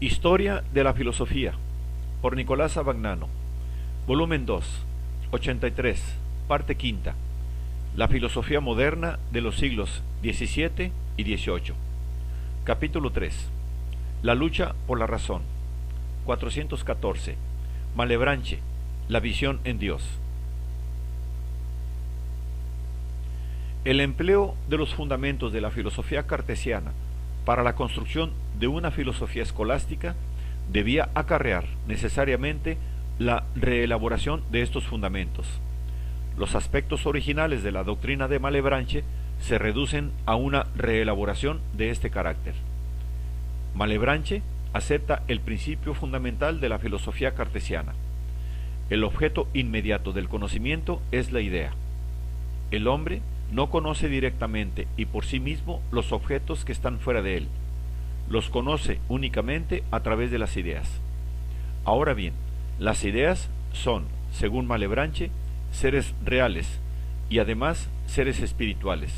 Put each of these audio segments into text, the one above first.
Historia de la filosofía, por Nicolás Abagnano, volumen 2, 83, parte quinta. La filosofía moderna de los siglos XVII y XVIII. Capítulo 3. La lucha por la razón. 414. Malebranche, la visión en Dios. El empleo de los fundamentos de la filosofía cartesiana para la construcción de una filosofía escolástica debía acarrear necesariamente la reelaboración de estos fundamentos. Los aspectos originales de la doctrina de Malebranche se reducen a una reelaboración de este carácter. Malebranche acepta el principio fundamental de la filosofía cartesiana. El objeto inmediato del conocimiento es la idea. El hombre no conoce directamente y por sí mismo los objetos que están fuera de él. Los conoce únicamente a través de las ideas. Ahora bien, las ideas son, según Malebranche, seres reales y además seres espirituales,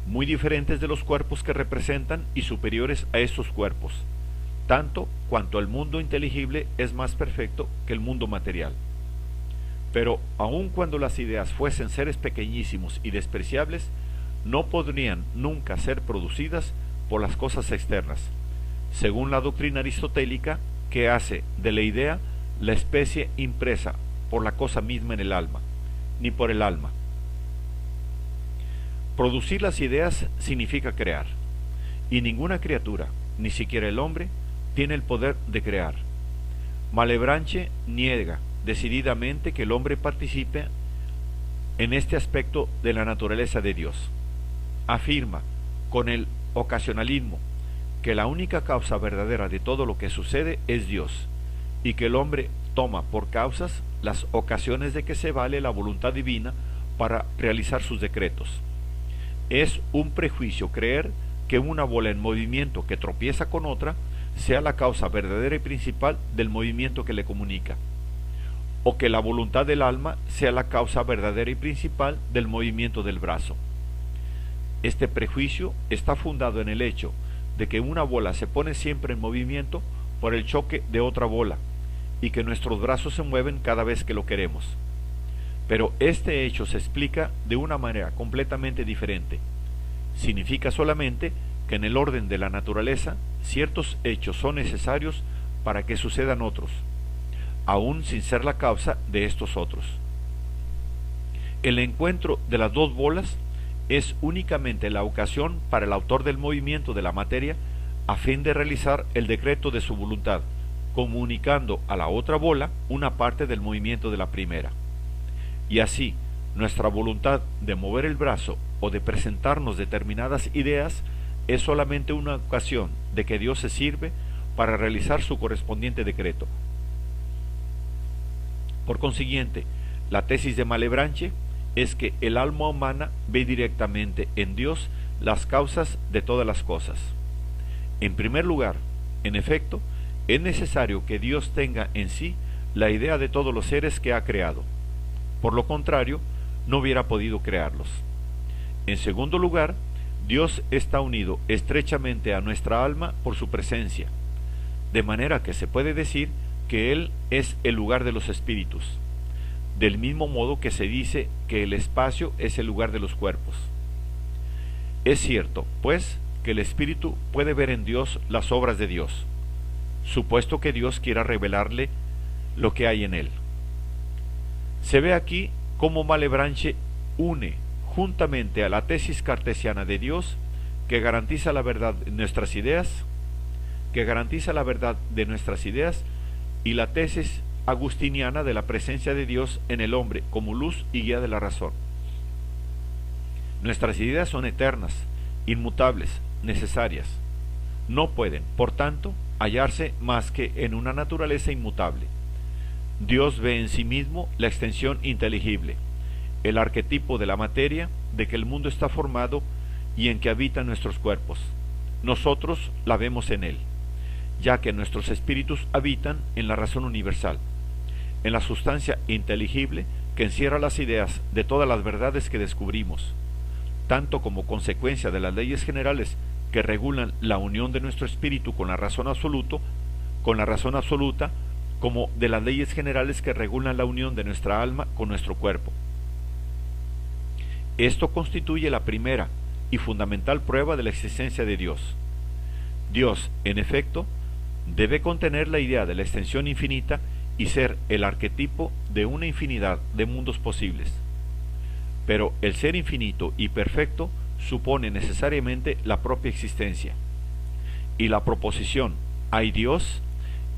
muy diferentes de los cuerpos que representan y superiores a estos cuerpos, tanto cuanto el mundo inteligible es más perfecto que el mundo material. Pero aun cuando las ideas fuesen seres pequeñísimos y despreciables, no podrían nunca ser producidas por las cosas externas, según la doctrina aristotélica que hace de la idea la especie impresa por la cosa misma en el alma, ni por el alma. Producir las ideas significa crear, y ninguna criatura, ni siquiera el hombre, tiene el poder de crear. Malebranche niega decididamente que el hombre participe en este aspecto de la naturaleza de Dios. Afirma, con el ocasionalismo, que la única causa verdadera de todo lo que sucede es Dios, y que el hombre toma por causas las ocasiones de que se vale la voluntad divina para realizar sus decretos. Es un prejuicio creer que una bola en movimiento que tropieza con otra sea la causa verdadera y principal del movimiento que le comunica, o que la voluntad del alma sea la causa verdadera y principal del movimiento del brazo. Este prejuicio está fundado en el hecho de que una bola se pone siempre en movimiento por el choque de otra bola, y que nuestros brazos se mueven cada vez que lo queremos. Pero este hecho se explica de una manera completamente diferente. Significa solamente que en el orden de la naturaleza ciertos hechos son necesarios para que sucedan otros, aún sin ser la causa de estos otros. El encuentro de las dos bolas es únicamente la ocasión para el autor del movimiento de la materia a fin de realizar el decreto de su voluntad, comunicando a la otra bola una parte del movimiento de la primera. Y así, nuestra voluntad de mover el brazo o de presentarnos determinadas ideas es solamente una ocasión de que Dios se sirve para realizar su correspondiente decreto. Por consiguiente, la tesis de Malebranche es que el alma humana ve directamente en Dios las causas de todas las cosas. En primer lugar, en efecto, es necesario que Dios tenga en sí la idea de todos los seres que ha creado. Por lo contrario, no hubiera podido crearlos. En segundo lugar, Dios está unido estrechamente a nuestra alma por su presencia, de manera que se puede decir que Él es el lugar de los espíritus, del mismo modo que se dice que el espacio es el lugar de los cuerpos. Es cierto, pues, que el espíritu puede ver en Dios las obras de Dios, supuesto que Dios quiera revelarle lo que hay en él. Se ve aquí cómo Malebranche une juntamente a la tesis cartesiana de Dios, que garantiza la verdad de nuestras ideas, y la tesis agustiniana de la presencia de Dios en el hombre como luz y guía de la razón. Nuestras ideas son eternas, inmutables, necesarias. No pueden, por tanto, hallarse más que en una naturaleza inmutable. Dios ve en sí mismo la extensión inteligible, el arquetipo de la materia de que el mundo está formado y en que habitan nuestros cuerpos. Nosotros la vemos en él, ya que nuestros espíritus habitan en la razón universal, en la sustancia inteligible que encierra las ideas de todas las verdades que descubrimos, tanto como consecuencia de las leyes generales que regulan la unión de nuestro espíritu con la razón absoluta, como de las leyes generales que regulan la unión de nuestra alma con nuestro cuerpo. Esto constituye la primera y fundamental prueba de la existencia de Dios. Dios, en efecto, debe contener la idea de la extensión infinita y ser el arquetipo de una infinidad de mundos posibles. Pero el ser infinito y perfecto supone necesariamente la propia existencia. Y la proposición «hay Dios»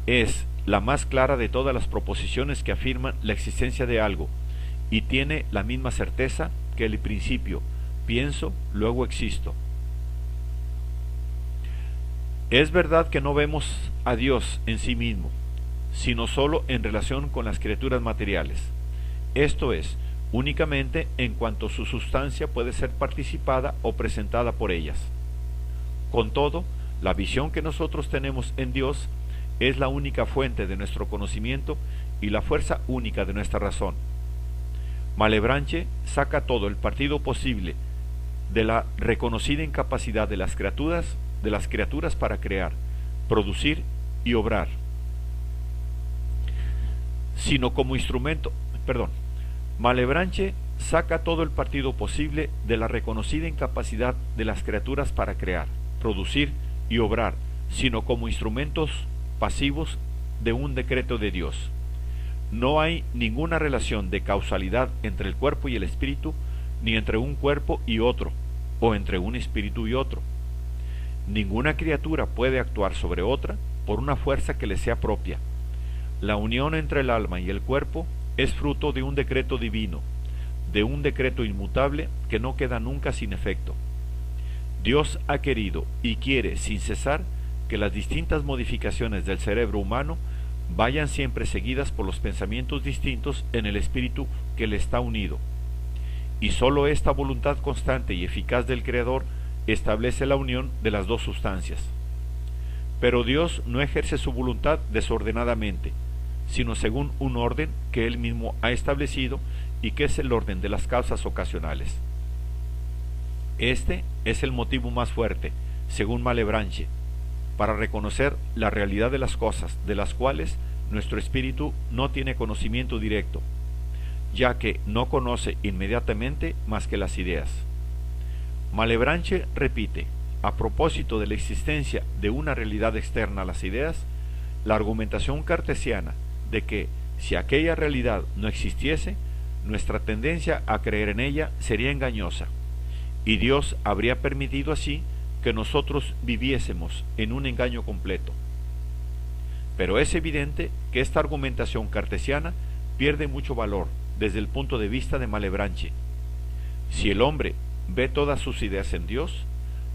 es la más clara de todas las proposiciones que afirman la existencia de algo, y tiene la misma certeza que el principio «pienso, luego existo». Es verdad que no vemos a Dios en sí mismo, sino sólo en relación con las criaturas materiales, esto es, únicamente en cuanto su sustancia puede ser participada o presentada por ellas. Con todo, la visión que nosotros tenemos en Dios es la única fuente de nuestro conocimiento y la fuerza única de nuestra razón. Malebranche saca todo el partido posible de la reconocida incapacidad de las criaturas para crear, producir y obrar, sino como instrumento, Malebranche saca todo el partido posible de la reconocida incapacidad de las criaturas para crear, producir y obrar, sino como instrumentos pasivos de un decreto de Dios. No hay ninguna relación de causalidad entre el cuerpo y el espíritu, ni entre un cuerpo y otro, o entre un espíritu y otro. Ninguna criatura puede actuar sobre otra por una fuerza que le sea propia. La unión entre el alma y el cuerpo es fruto de un decreto divino, de un decreto inmutable que no queda nunca sin efecto. Dios ha querido y quiere sin cesar que las distintas modificaciones del cerebro humano vayan siempre seguidas por los pensamientos distintos en el espíritu que le está unido. Y sólo esta voluntad constante y eficaz del Creador establece la unión de las dos sustancias. Pero Dios no ejerce su voluntad desordenadamente, sino según un orden que Él mismo ha establecido y que es el orden de las causas ocasionales. Este es el motivo más fuerte, según Malebranche, para reconocer la realidad de las cosas de las cuales nuestro espíritu no tiene conocimiento directo, ya que no conoce inmediatamente más que las ideas. Malebranche repite, a propósito de la existencia de una realidad externa a las ideas, la argumentación cartesiana de que si aquella realidad no existiese, nuestra tendencia a creer en ella sería engañosa, y Dios habría permitido así que nosotros viviésemos en un engaño completo. Pero es evidente que esta argumentación cartesiana pierde mucho valor desde el punto de vista de Malebranche. Si el hombre ve todas sus ideas en Dios,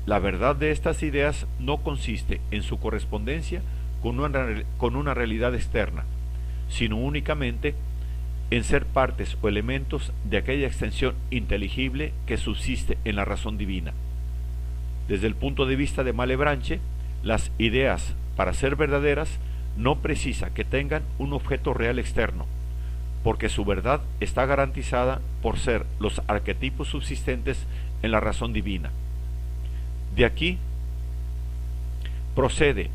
la verdad de estas ideas no consiste en su correspondencia con una realidad externa, sino únicamente en ser partes o elementos de aquella extensión inteligible que subsiste en la razón divina. Desde el punto de vista de Malebranche, las ideas, para ser verdaderas, no precisa que tengan un objeto real externo, porque su verdad está garantizada por ser los arquetipos subsistentes en la razón divina. De aquí procede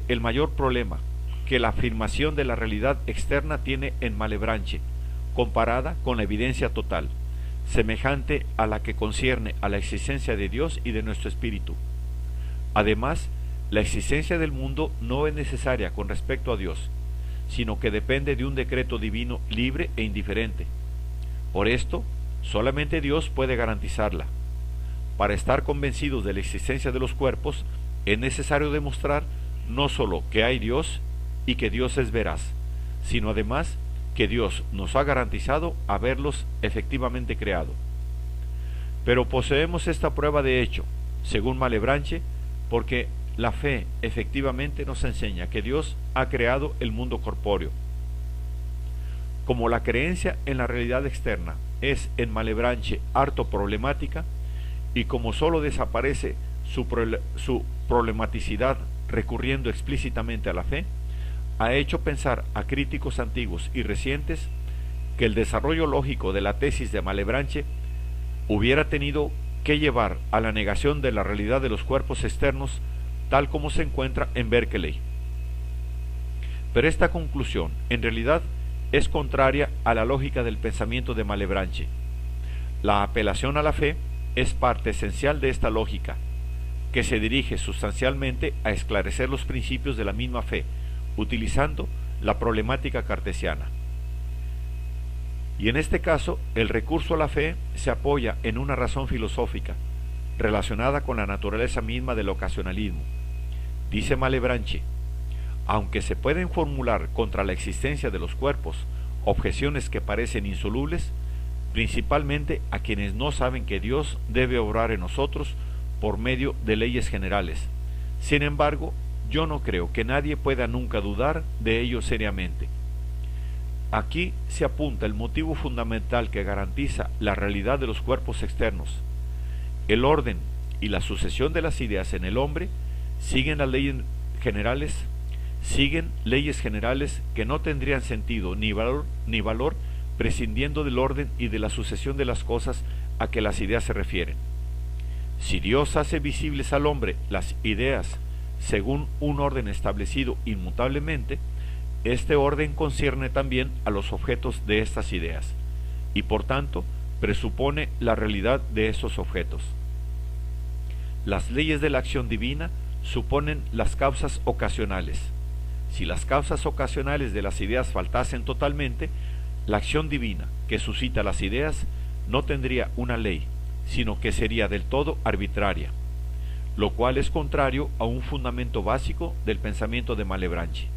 el mayor problema que la afirmación de la realidad externa tiene en Malebranche, comparada con la evidencia total, semejante a la que concierne a la existencia de Dios y de nuestro espíritu. Además, la existencia del mundo no es necesaria con respecto a Dios, sino que depende de un decreto divino libre e indiferente. Por esto, solamente Dios puede garantizarla. Para estar convencidos de la existencia de los cuerpos, es necesario demostrar no sólo que hay Dios y que Dios es veraz, sino además que Dios nos ha garantizado haberlos efectivamente creado. Pero poseemos esta prueba de hecho, según Malebranche, porque la fe efectivamente nos enseña que Dios ha creado el mundo corpóreo. Como la creencia en la realidad externa es en Malebranche harto problemática, y como sólo desaparece su problematicidad recurriendo explícitamente a la fe, ha hecho pensar a críticos antiguos y recientes que el desarrollo lógico de la tesis de Malebranche hubiera tenido que llevar a la negación de la realidad de los cuerpos externos tal como se encuentra en Berkeley. Pero esta conclusión, en realidad, es contraria a la lógica del pensamiento de Malebranche. La apelación a la fe es parte esencial de esta lógica, que se dirige sustancialmente a esclarecer los principios de la misma fe, utilizando la problemática cartesiana. Y en este caso, el recurso a la fe se apoya en una razón filosófica, relacionada con la naturaleza misma del ocasionalismo. Dice Malebranche: aunque se pueden formular contra la existencia de los cuerpos objeciones que parecen insolubles, principalmente a quienes no saben que Dios debe obrar en nosotros por medio de leyes generales. Sin embargo, yo no creo que nadie pueda nunca dudar de ello seriamente. Aquí se apunta el motivo fundamental que garantiza la realidad de los cuerpos externos. El orden y la sucesión de las ideas en el hombre siguen las leyes generales, que no tendrían sentido ni valor prescindiendo del orden y de la sucesión de las cosas a que las ideas se refieren. Si Dios hace visibles al hombre las ideas según un orden establecido inmutablemente, este orden concierne también a los objetos de estas ideas, y por tanto presupone la realidad de esos objetos. Las leyes de la acción divina suponen las causas ocasionales. Si las causas ocasionales de las ideas faltasen totalmente, la acción divina que suscita las ideas no tendría una ley, sino que sería del todo arbitraria, lo cual es contrario a un fundamento básico del pensamiento de Malebranche.